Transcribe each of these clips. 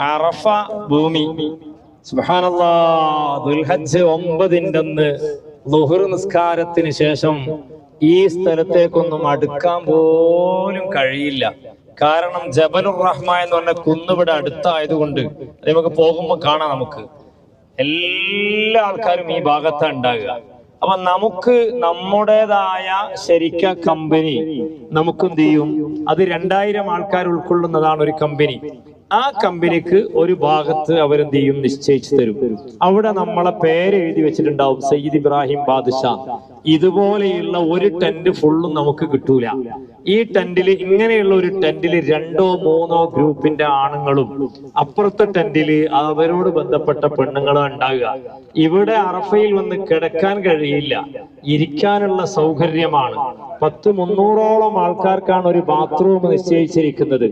അറഫ ഭൂമി. സുബ്ഹാനല്ലാഹ്, ദുൽഹജ്ജ് 9 അന്ന് ളുഹർ നിസ്കാരത്തിന് ശേഷം ഈ സ്ഥലത്തേക്കൊന്നും അടുക്കാൻ പോലും കഴിയില്ല. കാരണം ജബലുർ റഹ്മ എന്ന് പറഞ്ഞ കുന്നിവിടെ അടുത്തായതുകൊണ്ട് നമുക്ക് പോകുമ്പോൾ കാണാം. നമുക്ക് എല്ലാ ആൾക്കാരും ഈ ഭാഗത്താണ് ഉണ്ടാകുക. അപ്പൊ നമുക്ക് നമ്മുടേതായ ശരിക്ക കമ്പനി നമുക്ക് എന്ത് ചെയ്യും, അത് 2000 ആൾക്കാർ ഉൾക്കൊള്ളുന്നതാണ് ഒരു കമ്പനി. ആ കമ്പനിക്ക് ഒരു ഭാഗത്ത് അവരെന്ത് ചെയ്യും, നിശ്ചയിച്ചു തരും. അവിടെ നമ്മളെ പേര് എഴുതി വെച്ചിട്ടുണ്ടാവും, സയ്യിദ് ഇബ്രാഹിം ബാദ്ഷാ. ഇതുപോലെയുള്ള ഒരു ടെന്റ് ഫുള്ളും നമുക്ക് കിട്ടൂല. ഈ ടെന്റില്, ഇങ്ങനെയുള്ള ഒരു ടെന്റില് 2 or 3 ഗ്രൂപ്പിന്റെ ആണുങ്ങളും, അപ്പുറത്തെ ടെന്റില് അവരോട് ബന്ധപ്പെട്ട പെണ്ണുങ്ങളും ഉണ്ടാകുക. ഇവിടെ അറഫയിൽ വന്ന് കിടക്കാൻ കഴിയില്ല, ഇരിക്കാനുള്ള സൗകര്യമാണ്. 300ഓളം ആൾക്കാർക്കാണ് ഒരു ബാത്റൂം നിശ്ചയിച്ചിരിക്കുന്നത്.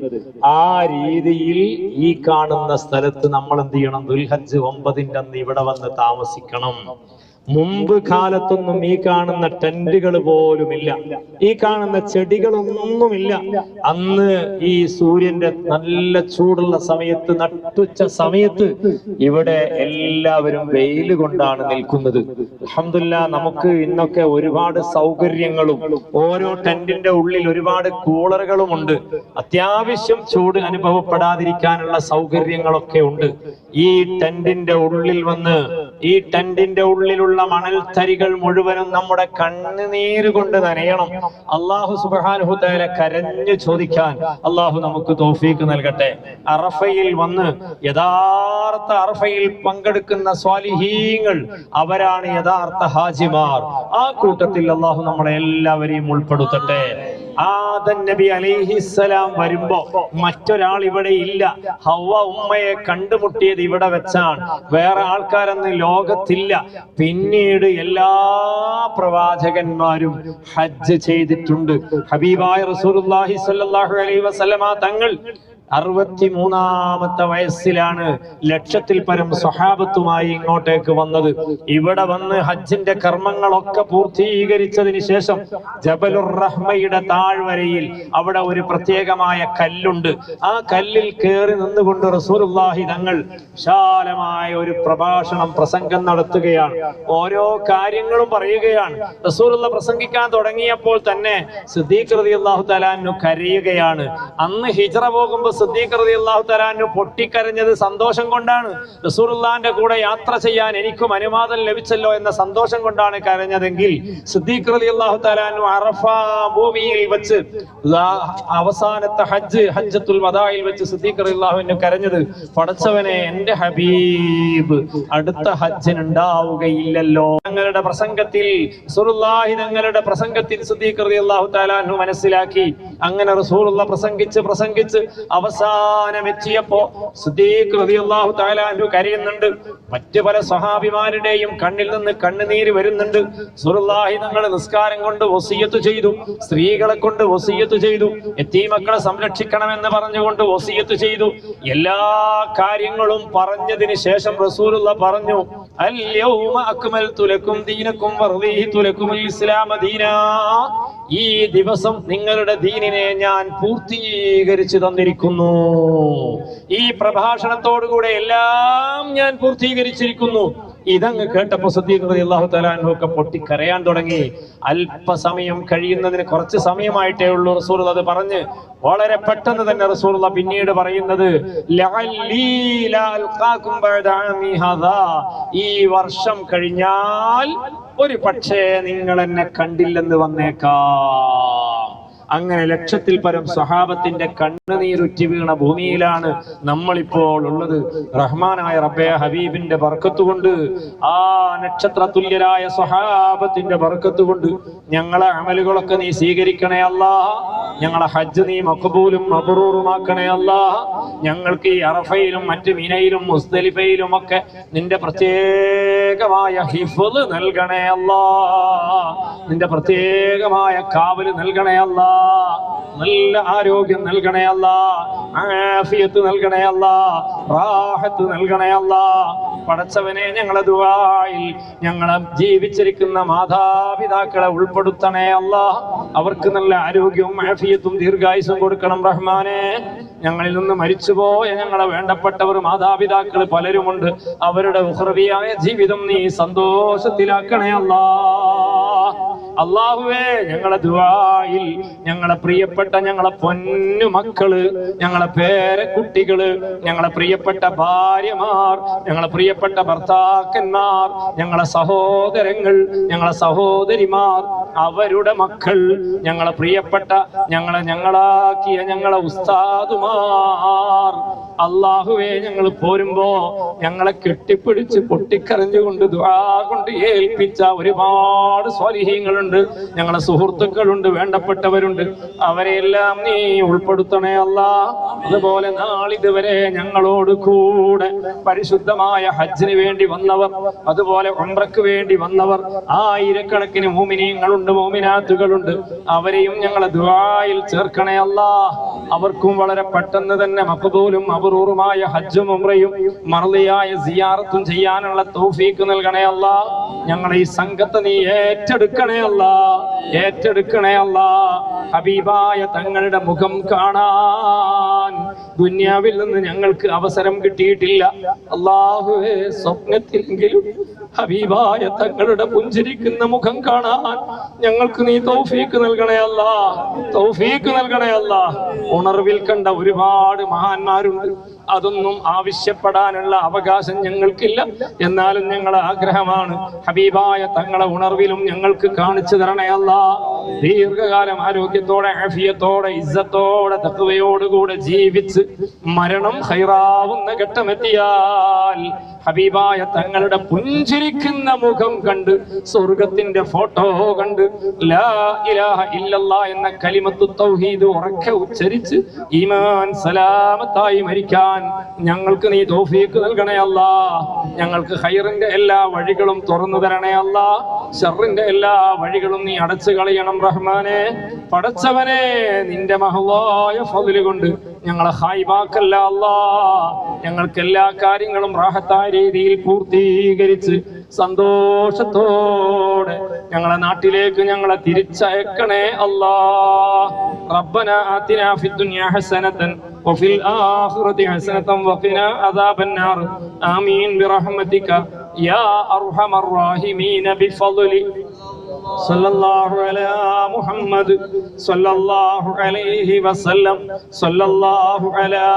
ആ രീതിയിൽ ഈ കാണുന്ന സ്ഥലത്ത് നമ്മൾ എന്ത് ചെയ്യണം, ദുൽഹജ്ജ് 9 അന്ന് ഇവിടെ വന്ന് താമസിക്കണം. മുമ്പ് കാലത്തൊന്നും ഈ കാണുന്ന ടെന്റുകൾ പോലുമില്ല, ഈ കാണുന്ന ചെടികളൊന്നുമില്ല. അന്ന് ഈ സൂര്യന്റെ നല്ല ചൂടുള്ള സമയത്ത്, നട്ടുച്ച സമയത്ത് ഇവിടെ എല്ലാവരും വെയിൽ കൊണ്ടാണ് നിൽക്കുന്നത്. അൽഹംദുലില്ലാഹ്, നമുക്ക് ഇന്നൊക്കെ ഒരുപാട് സൗകര്യങ്ങളും ഓരോ ടെന്റിന്റെ ഉള്ളിൽ ഒരുപാട് കൂളറുകളും ഉണ്ട്. അത്യാവശ്യം ചൂട് അനുഭവപ്പെടാതിരിക്കാനുള്ള സൗകര്യങ്ങളൊക്കെ ഉണ്ട്. ഈ ടെന്റിന്റെ ഉള്ളിൽ വന്ന്, ഈ ടെന്റിന്റെ ഉള്ളിലുള്ള മണൽത്തരികൾ മുഴുവനും നമ്മുടെ കണ്ണുനീര് കൊണ്ട് നനയണം. അല്ലാഹു സുബ്ഹാനഹു തആല കരഞ്ഞു ചോദിക്കാൻ അല്ലാഹു നമുക്ക് തൗഫീഖ് നൽകട്ടെ. അറഫയിൽ വന്ന് യഥാർത്ഥ അറഫയിൽ പങ്കെടുക്കുന്ന സ്വാലിഹീങ്ങൾ, അവരാണ് യഥാർത്ഥ ഹാജിമാർ. ആ കൂട്ടത്തിൽ അല്ലാഹു നമ്മളെ എല്ലാവരെയും ഉൾപ്പെടുത്തട്ടെ. ആദം നബി അലൈഹിസ്സലാം വരുമ്പോ മറ്റൊരാൾ ഇവിടെ ഇല്ല. ഹവ്വ ഉമ്മയെ കണ്ടുമുട്ടിയത് ഇവിടെ വെച്ചാണ്. വേറെ ആൾക്കാരൊന്നും ലോകത്തില്ല. പിന്നീട് എല്ലാ പ്രവാചകന്മാരും ഹജ്ജ് ചെയ്തിട്ടുണ്ട്. ഹബീബായ റസൂലുള്ളാഹി സ്വല്ലല്ലാഹു അലൈഹി വസല്ലമ തങ്ങൾ 63-ാമത്തെ വയസ്സിലാണ് ലക്ഷത്തിൽ പരം സ്വഹാബത്തുമായി ഇങ്ങോട്ടേക്ക് വന്നത്. ഇവിടെ വന്ന് ഹജ്ജിന്റെ കർമ്മങ്ങളൊക്കെ പൂർത്തീകരിച്ചതിന് ശേഷം ജബലുർ റഹ്മയുടെ താഴ്വരയിൽ അവിടെ ഒരു പ്രത്യേകമായ കല്ലുണ്ട്. ആ കല്ലിൽ കയറി നിന്നുകൊണ്ട് റസൂലുള്ളാഹി തങ്ങൾ വിശാലമായ ഒരു പ്രസംഗം നടത്തുകയാണ്. ഓരോ കാര്യങ്ങളും പറയുകയാണ്. റസൂലുള്ള പ്രസംഗിക്കാൻ തുടങ്ങിയപ്പോൾ തന്നെ സിദ്ദീഖ് റളിയല്ലാഹു തആല അൻഹു കരയുകയാണ്. അന്ന് ഹിജ്റ പോകുമ്പോൾ സിദ്ദീഖ് റളിയല്ലാഹു തആല അൻഹു പൊട്ടിക്കരഞ്ഞത് സന്തോഷം കൊണ്ടാണ്. റസൂലുള്ളാഹിന്റെ കൂടെ യാത്ര ചെയ്യാൻ എനിക്കും അനുവാദം ലഭിച്ചല്ലോ എന്ന സന്തോഷം കൊണ്ടാണ് കരഞ്ഞതെങ്കിൽ, സിദ്ദീഖ് റളിയല്ലാഹു തആല അൻഹു അറഫ ഭൂമിയിൽ വെച്ച് അവസാനത്തെ ഹജ്ജത്തുൽ വദായിൽ വെച്ച് സിദ്ദീഖ് റളിയല്ലാഹു അൻഹു കരഞ്ഞത്, പടച്ചവനെ, എന്റെ ഹബീബ് അടുത്ത ഹജ്ജിന് ഉണ്ടാവുകയില്ലല്ലോ. ഞങ്ങളുടെ പ്രസംഗത്തിൽ, റസൂലുള്ളാഹി ഞങ്ങളുടെ പ്രസംഗത്തിൽ സിദ്ദീഖ് റളിയല്ലാഹു തആല അൻഹു മനസ്സിലാക്കി. അങ്ങനെ റസൂലുള്ള പ്രസംഗിച്ച് അവസാനം എത്തിയപ്പോ സിദ്ദീഖ് റളിയല്ലാഹു തആല അൻഹു കരയുന്നുണ്ട്. മറ്റു പല സ്വഹാബിമാരുടെയും കണ്ണിൽ നിന്ന് കണ്ണുനീര് വരുന്നുണ്ട്. റസൂലുള്ളാഹി തങ്ങൾ നിസ്കാരം കൊണ്ട് വസിയ്യത്ത് ചെയ്തു, സ്ത്രീകളെ കൊണ്ട് വസിയ്യത്ത് ചെയ്തു, യതീമക്കളെ സംരക്ഷിക്കണമെന്ന് പറഞ്ഞുകൊണ്ട് വസിയ്യത്ത് ചെയ്തു. എല്ലാ കാര്യങ്ങളും പറഞ്ഞതിന് ശേഷം റസൂലുള്ള പറഞ്ഞു, അൽ യൗമ അക്മൽതു ലക്കും ദീനക്കും വറദീതു ലക്കുമുൽ ഇസ്ലാമ ദീനാ. ഈ ദിവസം നിങ്ങളുടെ ദീനിനെ ഞാൻ പൂർത്തീകരിച്ചു തന്നിരിക്കുന്നു. ഈ പ്രഭാഷണത്തോടുകൂടെ എല്ലാം ഞാൻ പൂർത്തീകരിച്ചിരിക്കുന്നു. ഇതങ്ങ് കേട്ടപ്പോ സിദ്ദീഖ് റളിയല്ലാഹു തആല അൻഹു ഒക്കെ പൊട്ടിക്കരയാൻ തുടങ്ങി. അല്പസമയം കഴിയുന്നതിന് കുറച്ച് സമയമായിട്ടേ ഉള്ളൂ റസൂൽ അത് പറഞ്ഞ്. വളരെ പെട്ടെന്ന് തന്നെ റസൂൽ പിന്നീട് പറയുന്നത്, ലഅല്ലീ ലാ അൽഖാകും ബഅദ ആമി ഹാദാ. ഈ വർഷം കഴിഞ്ഞാൽ ഒരു പക്ഷേ നിങ്ങൾ എന്നെ കണ്ടില്ലെന്ന് വന്നേക്കാം. അങ്ങനെ ലക്ഷത്തിൽ പരം സ്വഹാബത്തിന്റെ കണ്ണുനീരുറ്റി വീണ ഭൂമിയിലാണ് നമ്മളിപ്പോൾ ഉള്ളത്. റഹ്മാനായ റബ്ബേ, ഹബീബിന്റെ ബർക്കത്ത് കൊണ്ട്, ആ നക്ഷത്ര തുല്യരായ സ്വഹാബത്തിന്റെ ബർക്കത്ത് കൊണ്ട് ഞങ്ങളെ അമലുകളൊക്കെ നീ സ്വീകരിക്കണേ അല്ലാഹ്. ഞങ്ങളെ ഹജ്ജ് നീ മഖബൂലും മബ്റൂറുമാക്കണേ അല്ലാഹ്. ഞങ്ങൾക്ക് ഈ അറഫയിലും മറ്റു മിനയിലും മുസ്ദലിഫയിലും ഒക്കെ നിന്റെ പ്രത്യേകമായ ഹിഫ്ള് നൽകണേ അല്ലാഹ്. നിന്റെ പ്രത്യേകമായ കാവല് നൽകണേ അല്ലാഹ്. നല്ല ആരോഗ്യം നൽകണേ അല്ലാഹ്, ആഫിയത്ത് നൽകണേ അല്ലാഹ്, റാഹത്ത് നൽകണേ അല്ലാഹ്. പടച്ചവനെ, ഞങ്ങളെ ദുആയിൽ ഞങ്ങളെ ജീവിച്ചിരിക്കുന്ന മാതാപിതാക്കളെ ഉൾപ്പെടുത്തണേ അല്ലാഹ്. അവർക്ക് നല്ല ആരോഗ്യവും ആഫിയത്തും ദീർഘായുസ്സും കൊടുക്കണം റഹ്മാനെ. ഞങ്ങളിൽ നിന്ന് മരിച്ചുപോയ ഞങ്ങളെ വേണ്ടപ്പെട്ടവർ മാതാപിതാക്കൾ പലരുമുണ്ട്. അവരുടെ ഉഖ്റവിയായ ജീവിതം നീ സന്തോഷത്തിലാക്കണേ അല്ലാ. അല്ലാഹുവേ, ഞങ്ങളെ ദുആയിൽ ഞങ്ങളെ പ്രിയപ്പെട്ട ഞങ്ങളെ പൊന്നു മക്കള്, ഞങ്ങളെ പേരക്കുട്ടികള്, ഞങ്ങളെ പ്രിയപ്പെട്ട ഭാര്യമാർ, ഞങ്ങളെ പ്രിയപ്പെട്ട ഭർത്താക്കന്മാർ, ഞങ്ങളെ സഹോദരങ്ങൾ, ഞങ്ങളെ സഹോദരിമാർ, അവരുടെ മക്കൾ, ഞങ്ങളെ പ്രിയപ്പെട്ട ഞങ്ങളാക്കിയ ഞങ്ങളെ ഉസ്താദുമാർ, അല്ലാഹുവേ, ഞങ്ങൾ പോരുമ്പോ ഞങ്ങളെ കെട്ടിപ്പിടിച്ച് പൊട്ടിക്കരഞ്ഞുകൊണ്ട് ദുആ കൊണ്ട് ഏൽപ്പിച്ച ഒരുപാട് സ്വാലിഹീങ്ങളുണ്ട്, ഞങ്ങളെ സുഹൃത്തുക്കളുണ്ട്, വേണ്ടപ്പെട്ടവരുണ്ട്. അവരെല്ലാം നീ ഉൾപ്പെടുത്തണേ അല്ലാ. അതുപോലെ നാളിതുവരെ ഞങ്ങളോട് കൂടെ പരിശുദ്ധമായ ഹജ്ജിന് വേണ്ടി വന്നവർ, അതുപോലെ ഉംറയ്ക്ക് വേണ്ടി വന്നവർ, ആയിരക്കണക്കിന് മുഅ്മിനീങ്ങളുണ്ട്, മുഅ്മിനാത്തുകളുണ്ട്. അവരെയും ഞങ്ങളെ ദുആയിൽ ചേർക്കണേ അല്ലാ. അവർക്കും വളരെ പെട്ടെന്ന് തന്നെ മഖ്ബൂലും മബ്റൂറുമായ ഹജ്ജും ഉംറയും മർളിയായ സിയാറത്തും ചെയ്യാനുള്ള തൗഫീഖ് നൽകണേ അല്ലാ. ഞങ്ങളെ ഈ സംഘത്തെ നീ ഏറ്റെടുക്കണേ അല്ലാ, ഏറ്റെടുക്കണേ അല്ലാ. ഹബീബായ തങ്ങളുടെ മുഖം കാണാൻ ദുനിയാവിൽ നിന്ന് ഞങ്ങൾക്ക് അവസരം കിട്ടിയിട്ടില്ല. അല്ലാഹുവേ, സ്വപ്നത്തിലെങ്കിലും ഹബീബായ തങ്ങളുടെ പുഞ്ചിരിക്കുന്ന മുഖം കാണാൻ ഞങ്ങൾക്ക് നീ തൗഫീഖ് നൽകണേ അല്ലാ, തൗഫീഖ് നൽകണേ അല്ലാ. ഉണർവിൽ കണ്ട ഒരുപാട് മഹാന്മാരുണ്ട്, അതൊന്നും ആവശ്യപ്പെടാനുള്ള അവകാശം ഞങ്ങൾക്കില്ല. എന്നാലും ഞങ്ങളുടെ ആഗ്രഹമാണ് ഹബീബായ തങ്ങളെ ഉണർവിലും ഞങ്ങൾക്ക് കാണിച്ചു തരണേ അല്ലാ. ദീർഘകാലം ആരോഗ്യത്തോടെ, ആഫിയത്തോടെ, ഇസ്സത്തോടെ, തഖ്വയോടുകൂടെ ജീവിച്ച് മരണം ഖൈറാവുന്ന ഘട്ടമെത്തിയാൽ ഹബീബായ തങ്ങളുടെ പുഞ്ചിരിക്കുന്ന മുഖം കണ്ട്, സ്വർഗത്തിന്റെ ഫോട്ടോ കണ്ട്, ലാ ഇലാഹ ഇല്ലല്ലാഹ് എന്ന കലിമത്തു തൗഹീദ് ഉറക്കെ ഉച്ചരിച്ച് ഈമാൻ സലാമത്തായി മരിക്കാൻ ഞങ്ങൾക്ക് നീ തൗഫീഖ് നൽകണേ അല്ലാ. ഞങ്ങൾക്ക് ഖൈറിന്റെ എല്ലാ വഴികളും തുറന്നു തരണേ അല്ലാ. ശർറിന്റെ എല്ലാ വഴികളും നീ അടച്ചു കളയണം റഹ്മാനെ. പടച്ചവനെ, നിന്റെ മഹ്വായ ഫദ്ല് കൊണ്ട് ഞങ്ങളെ ഹായിബാക്കല്ല അല്ലാ. ഞങ്ങൾക്ക് എല്ലാ കാര്യങ്ങളും റാഹത്തായ രീതിയിൽ പൂർത്തീകരിച്ച് സന്തോഷത്തോടെ ഞങ്ങളെ നാട്ടിലേക്ക് ഞങ്ങളെ തിരിച്ചയക്കണേ അല്ലാ. റബ്ബന ആതിനാ ഫിദ്ദുനിയ ഹസനതൻ വഫിൽ ആഖിറതി ഹസനതൻ വഖിനാ അദാബന്നാർ. ആമീൻ ബിറഹ്മതിക യാ അർഹമർ റഹീമീൻ ബിഫദ്ലി സല്ലല്ലാഹു അലാ മുഹമ്മദ് സല്ലല്ലാഹു അലൈഹി വസല്ലം. സല്ലല്ലാഹു അലാ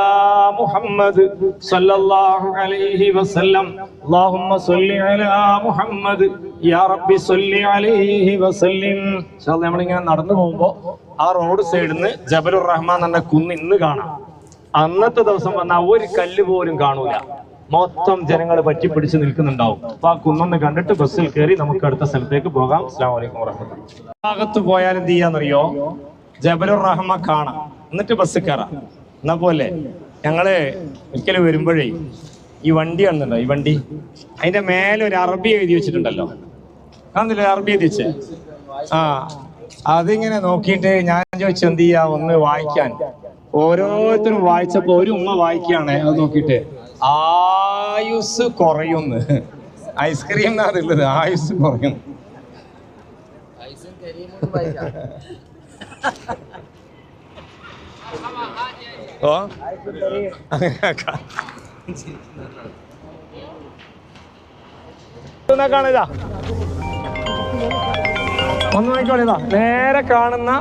മുഹമ്മദ് സല്ലല്ലാഹു അലൈഹി വസല്ലം. അല്ലാഹുമ്മ സ്വല്ലി അലാ മുഹമ്മദ് യാ റബ്ബി സ്വല്ലി അലൈഹി വസല്ലം. ഇൻഷാ അല്ലാഹ് നമ്മളിങ്ങനെ നടന്നു പോകുമ്പോൾ ആ റോഡ് സൈഡിൽ നിന്ന് ജബലുർ റഹ്മാൻ എന്ന കുന്ന് ഇന്ന് കാണാം. അന്നത്തെ ദിവസം വന്നാൽ ഒരു കല്ല് പോലും കാണൂല, മൊത്തം ജനങ്ങൾ പറ്റിപ്പിടിച്ച് നിൽക്കുന്നുണ്ടാവും. അപ്പൊ ആ കുന്നൊന്ന് കണ്ടിട്ട് ബസ്സിൽ കയറി നമുക്ക് അടുത്ത സ്ഥലത്തേക്ക് പോകാം. അസ്സലാമു അലൈക്കും വറഹ്മത്തുള്ളാഹി. ഭാഗത്ത് പോയാൽ എന്ത് ചെയ്യാന്നറിയോ, ജബലുർ റഹ്മ കാണാം, എന്നിട്ട് ബസ് കയറാം. എന്നാ പോലെ ഞങ്ങള് ഒരിക്കലും വരുമ്പോഴേ ഈ വണ്ടി കാണുന്നുണ്ടോ, ഈ വണ്ടി അതിന്റെ മേലെ ഒരു അറബി എഴുതി വെച്ചിട്ടുണ്ടല്ലോ, കാണുന്നില്ല അറബി എഴുതി വെച്ചേ? ആ, അതിങ്ങനെ നോക്കിയിട്ട് ഞാൻ ചോദിച്ചു എന്ത് ചെയ്യാ ഒന്ന് വായിക്കാൻ. ഓരോരുത്തരും വായിച്ചപ്പോ ഒരു ഉമ്മ വായിക്കുകയാണ്, അത് നോക്കിയിട്ട് ആയുസ് കുറയുന്നു. ഐസ്ക്രീം എന്നാണുള്ളത്, ആയുസ് കുറയും. ഓ കാണിതാ, ഒന്ന് നോക്കിക്കോളിതാ, നേരെ കാണുന്ന